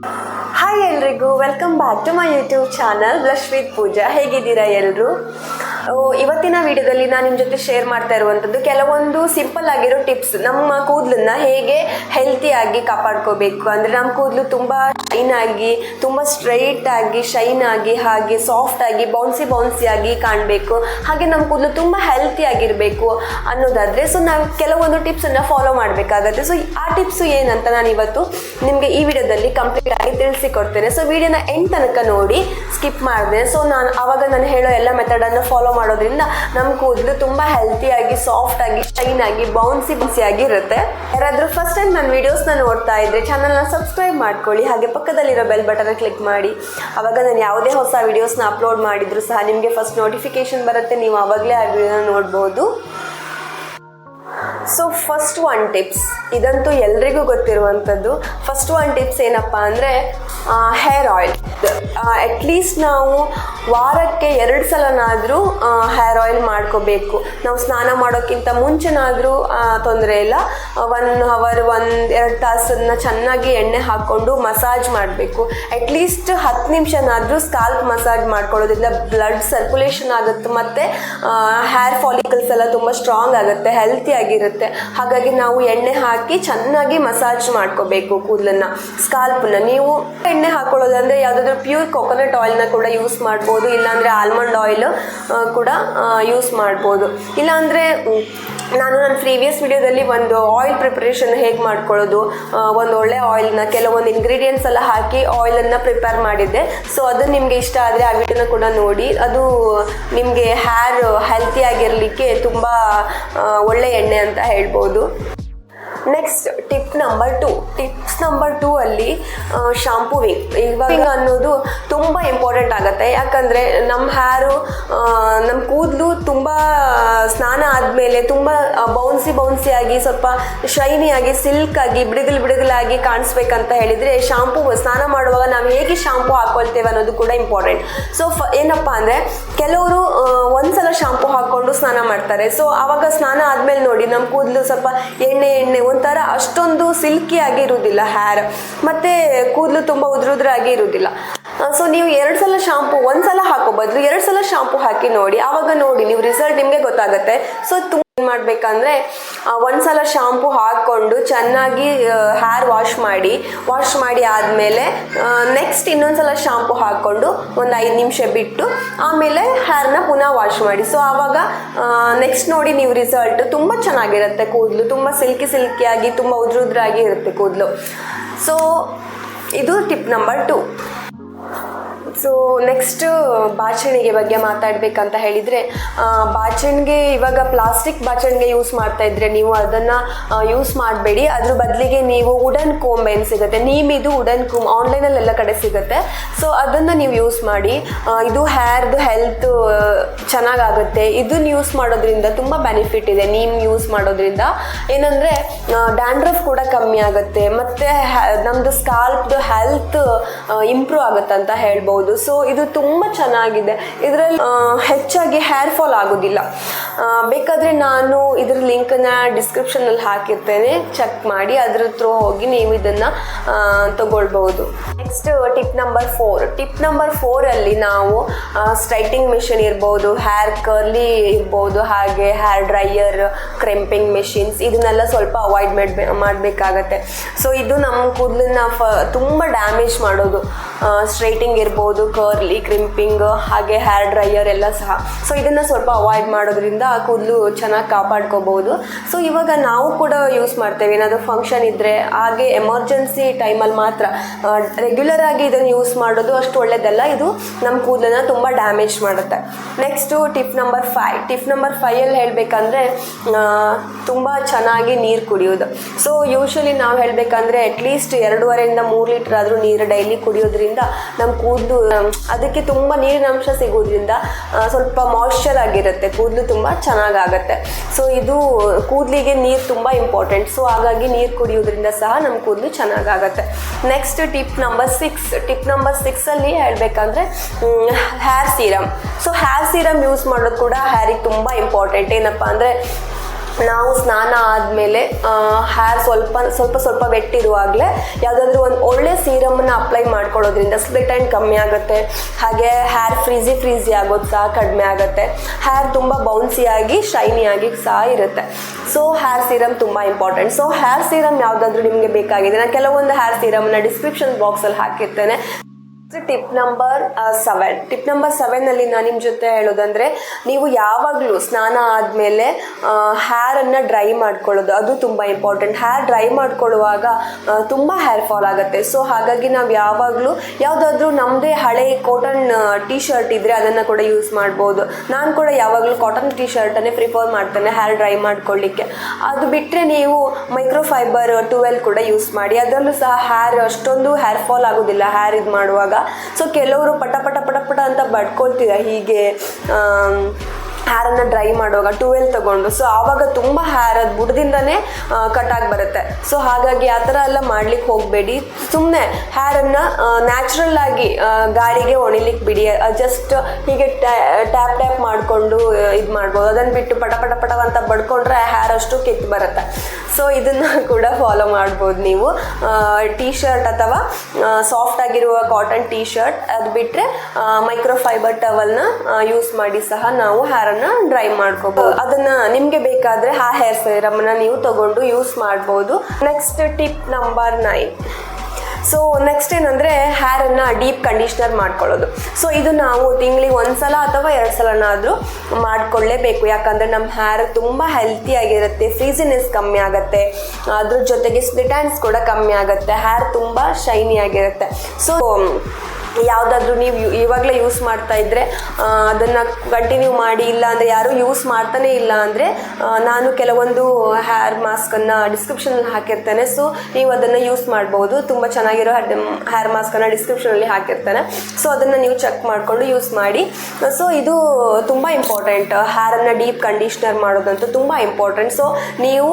Hi ಎಲ್ರಿಗೂ, welcome back to my YouTube channel blush with Pooja. ಹೇಗಿದ್ದೀರಾ ಎಲ್ಲರೂ? ಇವತ್ತಿನ ವಿಡಿಯೋದಲ್ಲಿ ನಾನು ನಿಮ್ಮ ಜೊತೆ ಶೇರ್ ಮಾಡ್ತಾ ಇರುವಂಥದ್ದು ಕೆಲವೊಂದು ಸಿಂಪಲ್ ಆಗಿರೋ ಟಿಪ್ಸ್. ನಮ್ಮ ಕೂದಲನ್ನ ಹೇಗೆ ಹೆಲ್ತಿಯಾಗಿ ಕಾಪಾಡ್ಕೋಬೇಕು ಅಂದರೆ ನಮ್ಮ ಕೂದಲು ತುಂಬ ಶೈನ್ ಆಗಿ, ತುಂಬ ಸ್ಟ್ರೈಟ್ ಆಗಿ, ಶೈನ್ ಆಗಿ, ಹಾಗೆ ಸಾಫ್ಟ್ ಆಗಿ, ಬೌನ್ಸಿ ಆಗಿ ಕಾಣಬೇಕು, ಹಾಗೆ ನಮ್ಮ ಕೂದಲು ತುಂಬ ಹೆಲ್ತಿ ಆಗಿರಬೇಕು ಅನ್ನೋದಾದರೆ ನಾವು ಕೆಲವೊಂದು ಟಿಪ್ಸನ್ನು ಫಾಲೋ ಮಾಡಬೇಕಾಗತ್ತೆ. ಆ ಟಿಪ್ಸು ಏನಂತ ನಾನು ಇವತ್ತು ನಿಮಗೆ ಈ ವಿಡಿಯೋದಲ್ಲಿ ಕಂಪ್ಲೀಟ್ ಆಗಿ ತಿಳಿಸಿಕೊಡ್ತೇನೆ. ವಿಡಿಯೋನ ಎಂಡ್ ತನಕ ನೋಡಿ, ಸ್ಕಿಪ್ ಮಾಡಿದೆ. ನಾನು ಹೇಳೋ ಎಲ್ಲ ಮೆಥಡನ್ನು ಫಾಲೋ ಮಾಡೋದ್ರಿಂದ ನಮ್ಮ ಕೂದಲು ತುಂಬ ಹೆಲ್ತಿಯಾಗಿ, ಸಾಫ್ಟ್ ಆಗಿ, ಶೈನ್ ಆಗಿ, ಬೌನ್ಸಿ ಆಗಿರುತ್ತೆ. ಯಾರಾದರೂ ಫಸ್ಟ್ ಟೈಮ್ ನನ್ನ ವಿಡಿಯೋಸ್ನ ನೋಡ್ತಾ ಇದ್ರೆ ಚಾನಲ್ನ ಸಬ್ಸ್ಕ್ರೈಬ್ ಮಾಡ್ಕೊಳ್ಳಿ, ಹಾಗೆ ಪಕ್ಕದಲ್ಲಿರೋ ಬೆಲ್ ಬಟನ್ ಕ್ಲಿಕ್ ಮಾಡಿ. ಆವಾಗ ನಾನು ಯಾವುದೇ ಹೊಸ ವಿಡಿಯೋಸ್ನ ಅಪ್ಲೋಡ್ ಮಾಡಿದ್ರು ಸಹ ನಿಮಗೆ ಫಸ್ಟ್ ನೋಟಿಫಿಕೇಶನ್ ಬರುತ್ತೆ, ನೀವು ಆವಾಗಲೇ ಆ ವಿಡಿಯೋನ ನೋಡ್ಬೋದು. ಫಸ್ಟ್ ಒನ್ ಟಿಪ್ಸ್, ಇದಂತೂ ಎಲ್ರಿಗೂ ಗೊತ್ತಿರುವಂಥದ್ದು. ಫಸ್ಟ್ ಒನ್ ಟಿಪ್ಸ್ ಏನಪ್ಪ ಅಂದರೆ ಹೇರ್ ಆಯಿಲ್. ಅಟ್ಲೀಸ್ಟ್ ನಾವು ವಾರಕ್ಕೆ 2 ಸಲನಾದರೂ ಹೇರ್ ಆಯಿಲ್ ಮಾಡ್ಕೋಬೇಕು. ನಾವು ಸ್ನಾನ ಮಾಡೋಕ್ಕಿಂತ ಮುಂಚೆನಾದರೂ ತೊಂದರೆ ಇಲ್ಲ. 1 ಅವರ್ 1-2 ತಾಸನ್ನು ಚೆನ್ನಾಗಿ ಎಣ್ಣೆ ಹಾಕ್ಕೊಂಡು ಮಸಾಜ್ ಮಾಡಬೇಕು. ಅಟ್ಲೀಸ್ಟ್ 10 ನಿಮಿಷನಾದರೂ ಸ್ಕಾಲ್ಪ್ ಮಸಾಜ್ ಮಾಡ್ಕೊಳ್ಳೋದ್ರಿಂದ ಬ್ಲಡ್ ಸರ್ಕ್ಯುಲೇಷನ್ ಆಗುತ್ತೆ, ಮತ್ತು ಹೇರ್ ಫಾಲಿಕಲ್ಸ್ ಎಲ್ಲ ತುಂಬ ಸ್ಟ್ರಾಂಗ್ ಆಗುತ್ತೆ, ಹೆಲ್ತಿ ಆಗಿರುತ್ತೆ. ಹಾಗಾಗಿ ನಾವು ಎಣ್ಣೆ ಹಾಕಿ ಚೆನ್ನಾಗಿ ಮಸಾಜ್ ಮಾಡ್ಕೋಬೇಕು ಕೂದಲನ್ನು, ಸ್ಕಾಲ್ಪನ್ನ. ನೀವು ಎಣ್ಣೆ ಹಾಕೊಳ್ಳೋದಂದರೆ ಯಾವುದಾದ್ರೂ ಪ್ಯೂರ್ ಕೊಕೊನಟ್ ಆಯಿಲ್ನ ಕೂಡ ಯೂಸ್ ಮಾಡ್ಬೋದು, ಇಲ್ಲಾಂದರೆ ಆಲ್ಮಂಡ್ ಆಯಿಲ್ ಕೂಡ ಯೂಸ್ ಮಾಡ್ಬೋದು. ಇಲ್ಲಾಂದರೆ ನಾನು ನನ್ನ ಪ್ರೀವಿಯಸ್ ವಿಡಿಯೋದಲ್ಲಿ ಒಂದು ಆಯಿಲ್ ಪ್ರಿಪ್ರೇಷನ್ ಹೇಗೆ ಮಾಡ್ಕೊಳ್ಳೋದು, ಒಂದು ಒಳ್ಳೆ ಆಯಿಲ್ನ ಕೆಲವೊಂದು ಇಂಗ್ರೀಡಿಯೆಂಟ್ಸ್ ಎಲ್ಲ ಹಾಕಿ ಆಯಿಲನ್ನು ಪ್ರಿಪೇರ್ ಮಾಡಿದ್ದೆ. ಅದು ನಿಮಗೆ ಇಷ್ಟ ಆದರೆ ಆ ವಿಡಿಯೋನ ಕೂಡ ನೋಡಿ. ಅದು ನಿಮಗೆ ಹೇರ್ ಹೆಲ್ತಿಯಾಗಿರಲಿಕ್ಕೆ ತುಂಬ ಒಳ್ಳೆ ಎಣ್ಣೆ ಅಂತ ಹೇಳ್ಬೋದು. ನೆಕ್ಸ್ಟ್ ಟಿಪ್ಸ್ ನಂಬರ್ 2 ಅಲ್ಲಿ ಶಾಂಪೂವಿಂಗ್ ಅನ್ನೋದು ತುಂಬ ಇಂಪಾರ್ಟೆಂಟ್ ಆಗುತ್ತೆ. ಯಾಕಂದರೆ ನಮ್ಮ ಹೇರು, ನಮ್ಮ ಕೂದಲು ತುಂಬ ಸ್ನಾನ ಆದಮೇಲೆ ತುಂಬ ಬೌನ್ಸಿ ಆಗಿ, ಸ್ವಲ್ಪ ಶೈನಿಯಾಗಿ, ಸಿಲ್ಕಾಗಿ, ಬಿಡುಗಲಾಗಿ ಕಾಣಿಸ್ಬೇಕಂತ ಹೇಳಿದರೆ ಸ್ನಾನ ಮಾಡುವಾಗ ನಾವು ಹೇಗೆ ಶಾಂಪೂ ಹಾಕ್ಕೊಳ್ತೇವೆ ಅನ್ನೋದು ಕೂಡ ಇಂಪಾರ್ಟೆಂಟ್. ಏನಪ್ಪ ಅಂದರೆ ಕೆಲವರು ಒಂದ್ಸಲ ಶಾಂಪೂ ಹಾಕ್ಕೊಂಡು ಸ್ನಾನ ಮಾಡ್ತಾರೆ. ಆವಾಗ ಸ್ನಾನ ಆದಮೇಲೆ ನೋಡಿ ನಮ್ಮ ಕೂದಲು ಸ್ವಲ್ಪ ಎಣ್ಣೆ ಒಂಥರ ಅಷ್ಟೊಂದು ಸಿಲ್ಕಿ ಆಗಿ ಇರುವುದಿಲ್ಲ ಹೇರ್, ಮತ್ತು ಕೂದಲು ತುಂಬ ಉದುರಾಗಿ ಇರುವುದಿಲ್ಲ. ನೀವು 2 ಸಲ ಶಾಂಪೂ, 1 ಸಲ ಹಾಕೋ ಬದಲು 2 ಸಲ ಶಾಂಪೂ ಹಾಕಿ ನೋಡಿ. ಆವಾಗ ನೋಡಿ ನೀವು ರಿಸಲ್ಟ್ ನಿಮಗೆ ಗೊತ್ತಾಗುತ್ತೆ. ತುಂಬ ಏನು ಮಾಡಬೇಕಂದ್ರೆ 1 ಸಲ ಶಾಂಪೂ ಹಾಕ್ಕೊಂಡು ಚೆನ್ನಾಗಿ ಹೇರ್ ವಾಶ್ ಮಾಡಿ ಆದಮೇಲೆ ನೆಕ್ಸ್ಟ್ ಇನ್ನೊಂದು ಸಲ ಶಾಂಪೂ ಹಾಕ್ಕೊಂಡು ಒಂದು 5 ನಿಮಿಷ ಬಿಟ್ಟು ಆಮೇಲೆ ಹೇರ್ನ ಪುನಃ ವಾಶ್ ಮಾಡಿ. ಆವಾಗ ನೆಕ್ಸ್ಟ್ ನೋಡಿ ನೀವು ರಿಸಲ್ಟ್ ತುಂಬ ಚೆನ್ನಾಗಿರುತ್ತೆ. ಕೂದಲು ತುಂಬ ಸಿಲ್ಕಿಯಾಗಿ, ತುಂಬ ಉದುರಾಗಿ ಇರುತ್ತೆ ಕೂದಲು. ಇದು ಟಿಪ್ ನಂಬರ್ 2. ನೆಕ್ಸ್ಟ್ ಬಾಚಣಿಗೆ ಬಗ್ಗೆ ಮಾತಾಡಬೇಕಂತ ಹೇಳಿದರೆ, ಬಾಚಣಿಗೆ ಇವಾಗ ಪ್ಲಾಸ್ಟಿಕ್ ಬಾಚಣಿಗೆ ಯೂಸ್ ಮಾಡ್ತಾ ಇದ್ರೆ ನೀವು ಅದನ್ನು ಯೂಸ್ ಮಾಡಬೇಡಿ. ಅದ್ರ ಬದಲಿಗೆ ನೀವು ವುಡನ್ ಕೋಂಬ್ ಏನು ಸಿಗುತ್ತೆ, ನೀಮಿದು ವುಡನ್ ಕೋಂಬ್ ಆನ್ಲೈನಲ್ಲೆಲ್ಲ ಕಡೆ ಸಿಗುತ್ತೆ. ಅದನ್ನು ನೀವು ಯೂಸ್ ಮಾಡಿ. ಇದು ಹೇರ್ದು ಹೆಲ್ತ್ ಚೆನ್ನಾಗಾಗುತ್ತೆ. ಇದನ್ನು ಯೂಸ್ ಮಾಡೋದ್ರಿಂದ ತುಂಬ ಬೆನಿಫಿಟ್ ಇದೆ. ನೀಮ್ ಯೂಸ್ ಮಾಡೋದ್ರಿಂದ ಏನಂದರೆ ಡ್ಯಾಂಡ್ರಫ್ ಕೂಡ ಕಮ್ಮಿ ಆಗುತ್ತೆ, ಮತ್ತು ನಮ್ಮದು ಸ್ಕಾಲ್ಪ್ದು ಹೆಲ್ತ್ ಇಂಪ್ರೂವ್ ಆಗುತ್ತೆ ಅಂತ ಹೇಳ್ಬೋದು. ಇದು ತುಂಬ ಚೆನ್ನಾಗಿದೆ. ಇದರಲ್ಲಿ ಹೆಚ್ಚಾಗಿ ಹೇರ್ ಫಾಲ್ ಆಗೋದಿಲ್ಲ. ಬೇಕಾದರೆ ನಾನು ಇದರ ಲಿಂಕನ್ನು ಡಿಸ್ಕ್ರಿಪ್ಷನಲ್ಲಿ ಹಾಕಿರ್ತೇನೆ, ಚೆಕ್ ಮಾಡಿ ಅದ್ರ ಥ್ರೂ ಹೋಗಿ ನೀವು ಇದನ್ನು ತಗೊಳ್ಬಹುದು. ನೆಕ್ಸ್ಟ್ ಟಿಪ್ ನಂಬರ್ 4 ಅಲ್ಲಿ ನಾವು ಸ್ಟ್ರೈಟಿಂಗ್ ಮೆಷಿನ್ ಇರ್ಬೋದು, ಹೇರ್ ಕರ್ಲಿ ಇರ್ಬೋದು, ಹಾಗೆ ಹೇರ್ ಡ್ರೈಯರ್, ಕ್ರೆಂಪಿಂಗ್ ಮೆಷಿನ್ಸ್, ಇದನ್ನೆಲ್ಲ ಸ್ವಲ್ಪ ಅವಾಯ್ಡ್ ಮಾಡಬೇಕಾಗತ್ತೆ. ಇದು ನಮ್ಮ ಕೂದಲನ್ನ ತುಂಬ ಡ್ಯಾಮೇಜ್ ಮಾಡೋದು. ಸ್ಟ್ರೈಟಿಂಗ್ ಇರ್ಬೋದು, ಕರ್ಲಿ, ಕ್ರಿಂಪಿಂಗ್, ಹಾಗೆ ಹೇರ್ ಡ್ರೈಯರ್ ಎಲ್ಲ ಸಹ. ಇದನ್ನು ಸ್ವಲ್ಪ ಅವಾಯ್ಡ್ ಮಾಡೋದ್ರಿಂದ ಆ ಕೂದಲು ಚೆನ್ನಾಗಿ ಕಾಪಾಡ್ಕೋಬಹುದು. ಇವಾಗ ನಾವು ಕೂಡ ಯೂಸ್ ಮಾಡ್ತೇವೆ, ಏನಾದರೂ ಫಂಕ್ಷನ್ ಇದ್ದರೆ, ಹಾಗೆ ಎಮರ್ಜೆನ್ಸಿ ಟೈಮಲ್ಲಿ ಮಾತ್ರ. ರೆಗ್ಯುಲರ್ ಆಗಿ ಇದನ್ನು ಯೂಸ್ ಮಾಡೋದು ಅಷ್ಟು ಒಳ್ಳೆಯದಲ್ಲ, ಇದು ನಮ್ಮ ಕೂದಲನ್ನ ತುಂಬ ಡ್ಯಾಮೇಜ್ ಮಾಡುತ್ತೆ. ನೆಕ್ಸ್ಟು ಟಿಪ್ ನಂಬರ್ 5 ಅಲ್ಲಿ ಹೇಳಬೇಕಂದ್ರೆ ತುಂಬ ಚೆನ್ನಾಗಿ ನೀರು ಕುಡಿಯೋದು. ಯೂಶ್ವಲಿ ನಾವು ಹೇಳಬೇಕಂದ್ರೆ ಅಟ್ಲೀಸ್ಟ್ 2.5-3 ಲೀಟರ್ ಆದರೂ ನೀರು ಡೈಲಿ ಕುಡಿಯೋದ್ರಿಂದ ನಮ್ಮ ಕೂದಲು, ಅದಕ್ಕೆ ತುಂಬ ನೀರಿನ ಅಂಶ ಸಿಗೋದ್ರಿಂದ ಸ್ವಲ್ಪ ಮಾಯ್ಶ್ಚರ್ ಆಗಿರುತ್ತೆ, ಕೂದಲು ತುಂಬ ಚೆನ್ನಾಗಾಗತ್ತೆ. ಇದು ಕೂದಲಿಗೆ ನೀರು ತುಂಬ ಇಂಪಾರ್ಟೆಂಟ್. ಹಾಗಾಗಿ ನೀರು ಕುಡಿಯೋದ್ರಿಂದ ಸಹ ನಮ್ಮ ಕೂದಲು ಚೆನ್ನಾಗಾಗತ್ತೆ. ನೆಕ್ಸ್ಟ್ ಟಿಪ್ ನಂಬರ್ 6 ಅಲ್ಲಿ ಹೇಳಬೇಕಂದ್ರೆ hair serum. Hair serum use ಮಾಡೋದು ಕೂಡ ಹೇರಿಗೆ ತುಂಬ ಇಂಪಾರ್ಟೆಂಟ್. ಏನಪ್ಪ ಅಂದರೆ ನಾವು ಸ್ನಾನ ಆದಮೇಲೆ ಹೇರ್ ಸ್ವಲ್ಪ ವೆಟ್ ಇರುವಾಗಲೇ ಯಾವುದಾದ್ರೂ ಒಂದು ಒಳ್ಳೆ ಸೀರಮನ್ನು ಅಪ್ಲೈ ಮಾಡ್ಕೊಳ್ಳೋದ್ರಿಂದ ಸ್ಪ್ಲಿಟ್ ಎಂಡ್ ಕಮ್ಮಿ ಆಗುತ್ತೆ, ಹಾಗೆ ಹೇರ್ ಫ್ರೀಸಿ ಆಗೋದು ಸಹ ಕಡಿಮೆ ಆಗುತ್ತೆ, ಹೇರ್ ತುಂಬ ಬೌನ್ಸಿಯಾಗಿ ಶೈನಿಯಾಗಿ ಸಹ ಇರುತ್ತೆ. ಸೊ ಹೇರ್ ಸೀರಮ್ ತುಂಬ ಇಂಪಾರ್ಟೆಂಟ್. ಸೊ ಹೇರ್ ಸೀರಮ್ ಯಾವುದಾದ್ರೂ ನಿಮಗೆ ಬೇಕಾಗಿದೆ, ನಾನು ಕೆಲವೊಂದು ಹೇರ್ ಸೀರಮ್ನ ಡಿಸ್ಕ್ರಿಪ್ಷನ್ ಬಾಕ್ಸಲ್ಲಿ ಹಾಕಿರ್ತೇನೆ. ಟಿಪ್ ನಂಬರ್ 7 ನಾನು ನಿಮ್ಮ ಜೊತೆ ಹೇಳೋದಂದರೆ, ನೀವು ಯಾವಾಗಲೂ ಸ್ನಾನ ಆದಮೇಲೆ ಹೇರನ್ನು ಡ್ರೈ ಮಾಡ್ಕೊಳ್ಳೋದು ಅದು ತುಂಬ ಇಂಪಾರ್ಟೆಂಟ್. ಹೇರ್ ಡ್ರೈ ಮಾಡ್ಕೊಳ್ಳುವಾಗ ತುಂಬ ಹೇರ್ ಫಾಲ್ ಆಗುತ್ತೆ. ಸೊ ಹಾಗಾಗಿ ನಾವು ಯಾವಾಗಲೂ ಯಾವುದಾದ್ರೂ ನಮ್ಮದೇ ಹಳೆ ಕಾಟನ್ ಟೀ ಶರ್ಟ್ ಇದ್ದರೆ ಅದನ್ನು ಕೂಡ ಯೂಸ್ ಮಾಡ್ಬೋದು. ನಾನು ಕೂಡ ಯಾವಾಗಲೂ ಕಾಟನ್ ಟೀ ಶರ್ಟನ್ನೇ ಪ್ರಿಫರ್ ಮಾಡ್ತೇನೆ ಹೇರ್ ಡ್ರೈ ಮಾಡ್ಕೊಳ್ಳಿಕ್ಕೆ. ಅದು ಬಿಟ್ಟರೆ ನೀವು ಮೈಕ್ರೋಫೈಬರ್ ಟುವೆಲ್ ಕೂಡ ಯೂಸ್ ಮಾಡಿ, ಅದರಲ್ಲೂ ಸಹ ಹೇರ್ ಅಷ್ಟೊಂದು ಹೇರ್ ಫಾಲ್ ಆಗೋದಿಲ್ಲ ಹೇರ್ ಇದು ಮಾಡುವಾಗ. ಸೊ ಕೆಲವರು ಪಟ ಅಂತ ಬಡ್ಕೊಳ್ತೀರ ಹೀಗೆ ಹೇರನ್ನು ಡ್ರೈ ಮಾಡುವಾಗ ಟುವೆಲ್ ತಗೊಂಡು. ಸೊ ಆವಾಗ ತುಂಬ ಹೇರ್ ಅದು ಬುಡದಿಂದನೇ ಕಟಾಗಿ ಬರುತ್ತೆ. ಸೊ ಹಾಗಾಗಿ ಆ ಥರ ಎಲ್ಲ ಮಾಡ್ಲಿಕ್ಕೆ ಹೋಗಬೇಡಿ. ಸುಮ್ಮನೆ ಹೇರನ್ನು ನ್ಯಾಚುರಲ್ ಆಗಿ ಗಾಳಿಗೆ ಒಣಿಲಿಕ್ಕೆ ಬಿಡಿ. ಜಸ್ಟ್ ಹೀಗೆ ಟ್ಯಾಪ್ ಮಾಡಿಕೊಂಡು ಇದು ಮಾಡ್ಬೋದು. ಅದನ್ನು ಬಿಟ್ಟು ಪಟ ಅಂತ ಬಡ್ಕೊಂಡ್ರೆ ಹೇರ್ ಅಷ್ಟು ಕಿತ್ತು ಬರುತ್ತೆ. ಸೊ ಇದನ್ನು ಕೂಡ ಫಾಲೋ ಮಾಡ್ಬೋದು ನೀವು. ಟೀ ಶರ್ಟ್ ಅಥವಾ ಸಾಫ್ಟ್ ಆಗಿರುವ ಕಾಟನ್ ಟೀ ಶರ್ಟ್, ಅದು ಬಿಟ್ಟರೆ ಮೈಕ್ರೋಫೈಬರ್ ಟವಲ್ನ ಯೂಸ್ ಮಾಡಿ ಸಹ ನಾವು ಹೇರನ್ನು ಡ್ರೈ ಮಾಡ್ಕೋಬಹುದು. ಅದನ್ನ ನಿಮ್ಗೆ ಬೇಕಾದ್ರೆ ಆ ಹೇರ್ ಸೀರಮ್ನ ನೀವು ತಗೊಂಡು ಯೂಸ್ ಮಾಡ್ಬೋದು. Next tip number 9. So next ಏನಂದರೆ ಹೇರನ್ನು ಡೀಪ್ ಕಂಡೀಷ್ನರ್ ಮಾಡ್ಕೊಳ್ಳೋದು. ಸೊ ಇದು ನಾವು ತಿಂಗಳಿಗೆ 1 ಸಲ ಅಥವಾ 2 ಸಲನಾದರೂ ಮಾಡಿಕೊಳ್ಳೇಬೇಕು. ಯಾಕಂದರೆ ನಮ್ಮ ಹೇರ್ ತುಂಬ ಹೆಲ್ತಿಯಾಗಿರುತ್ತೆ, ಫ್ರೀಸಿನೆಸ್ ಕಮ್ಮಿ ಆಗುತ್ತೆ, ಅದ್ರ ಜೊತೆಗೆ ಸ್ಪ್ಲಿಟ್ ಎಂಡ್ಸ್ ಕೂಡ ಕಮ್ಮಿ ಆಗುತ್ತೆ, ಹೇರ್ ತುಂಬ ಶೈನಿಯಾಗಿರುತ್ತೆ. ಸೊ ಯಾವುದಾದ್ರೂ ನೀವು ಇವಾಗಲೇ ಯೂಸ್ ಮಾಡ್ತಾ ಇದ್ದರೆ ಅದನ್ನು ಕಂಟಿನ್ಯೂ ಮಾಡಿ. ಇಲ್ಲ ಅಂದರೆ ಯಾರೂ ಯೂಸ್ ಮಾಡ್ತಾನೆ ಇಲ್ಲ ಅಂದರೆ ನಾನು ಕೆಲವೊಂದು ಹೇರ್ ಮಾಸ್ಕನ್ನು ಡಿಸ್ಕ್ರಿಪ್ಷನಲ್ಲಿ ಹಾಕಿರ್ತೇನೆ. ಸೊ ನೀವು ಅದನ್ನು ಯೂಸ್ ಮಾಡ್ಬೋದು. ತುಂಬ ಚೆನ್ನಾಗಿರೋ ಹೇರ್ ಮಾಸ್ಕನ್ನು ಡಿಸ್ಕ್ರಿಪ್ಷನಲ್ಲಿ ಹಾಕಿರ್ತೇನೆ. ಸೊ ಅದನ್ನು ನೀವು ಚೆಕ್ ಮಾಡಿಕೊಂಡು ಯೂಸ್ ಮಾಡಿ. ಸೊ ಇದು ತುಂಬ ಇಂಪಾರ್ಟೆಂಟ್. ಹೇರನ್ನು ಡೀಪ್ ಕಂಡೀಷ್ನರ್ ಮಾಡೋದಂತೂ ತುಂಬ ಇಂಪಾರ್ಟೆಂಟ್. ಸೊ ನೀವು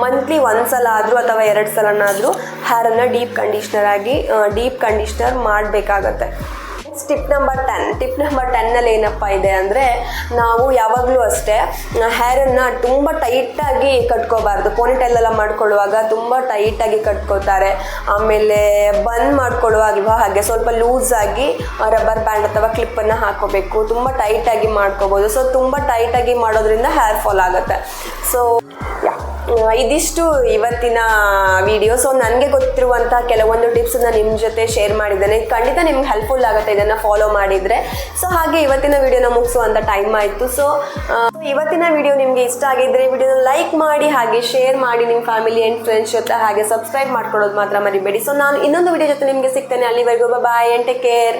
ಮಂತ್ಲಿ 1 ಸಲ ಆದರೂ ಅಥವಾ 2 ಸಲನಾದರೂ ಹೇರನ್ನು ಡೀಪ್ ಕಂಡೀಷ್ನರ್ ಮಾಡಬೇಕಾಗತ್ತೆ. ಟಿಪ್ ನಂಬರ್ 10 ಏನಪ್ಪ ಇದೆ ಅಂದರೆ, ನಾವು ಯಾವಾಗಲೂ ಅಷ್ಟೇ ಹೇರನ್ನು ತುಂಬ ಟೈಟಾಗಿ ಕಟ್ಕೋಬಾರ್ದು. ಪೋನಿಟೈಲ್ ಎಲ್ಲ ಮಾಡ್ಕೊಳ್ಳುವಾಗ ತುಂಬ ಟೈಟಾಗಿ ಕಟ್ಕೋತಾರೆ. ಆಮೇಲೆ ಬಂದ್ ಮಾಡ್ಕೊಳ್ಳುವಾಗ ಹಾಗೆ ಸ್ವಲ್ಪ ಲೂಸಾಗಿ ರಬ್ಬರ್ ಬ್ಯಾಂಡ್ ಅಥವಾ ಕ್ಲಿಪ್ಪನ್ನು ಹಾಕೋಬೇಕು. ತುಂಬ ಟೈಟಾಗಿ ಮಾಡ್ಕೋಬೋದು. ಸೊ ತುಂಬ ಟೈಟಾಗಿ ಮಾಡೋದ್ರಿಂದ ಹೇರ್ ಫಾಲ್ ಆಗುತ್ತೆ. ಸೊ ಇದಿಷ್ಟು ಇವತ್ತಿನ ವಿಡಿಯೋ. ಸೊ ನನಗೆ ಗೊತ್ತಿರುವಂಥ ಕೆಲವೊಂದು ಟಿಪ್ಸನ್ನು ನಿಮ್ಮ ಜೊತೆ ಶೇರ್ ಮಾಡಿದ್ದೇನೆ. ಖಂಡಿತ ನಿಮ್ಗೆ ಹೆಲ್ಪ್ಫುಲ್ ಆಗುತ್ತೆ ಇದನ್ನು ಫಾಲೋ ಮಾಡಿದರೆ. ಸೊ ಹಾಗೆ ಇವತ್ತಿನ ವಿಡಿಯೋನ ಮುಗಿಸುವಂಥ ಟೈಮ್ ಆಯಿತು. ಸೊ ಇವತ್ತಿನ ವಿಡಿಯೋ ನಿಮಗೆ ಇಷ್ಟ ಆಗಿದ್ದರೆ ವಿಡಿಯೋನ ಲೈಕ್ ಮಾಡಿ, ಹಾಗೆ ಶೇರ್ ಮಾಡಿ ನಿಮ್ಮ ಫ್ಯಾಮಿಲಿ ಆ್ಯಂಡ್ ಫ್ರೆಂಡ್ಸ್ ಜೊತೆ. ಹಾಗೆ ಸಬ್ಸ್ಕ್ರೈಬ್ ಮಾಡ್ಕೊಳ್ಳೋದು ಮಾತ್ರ ಮರಿಬೇಡಿ. ಸೊ ನಾನು ಇನ್ನೊಂದು ವಿಡಿಯೋ ಜೊತೆ ನಿಮಗೆ ಸಿಗ್ತೇನೆ. ಅಲ್ಲಿವರೆಗೂ ಬಾಯ್ ಆ್ಯಂಡ್ ಟೇಕ್ ಕೇರ್.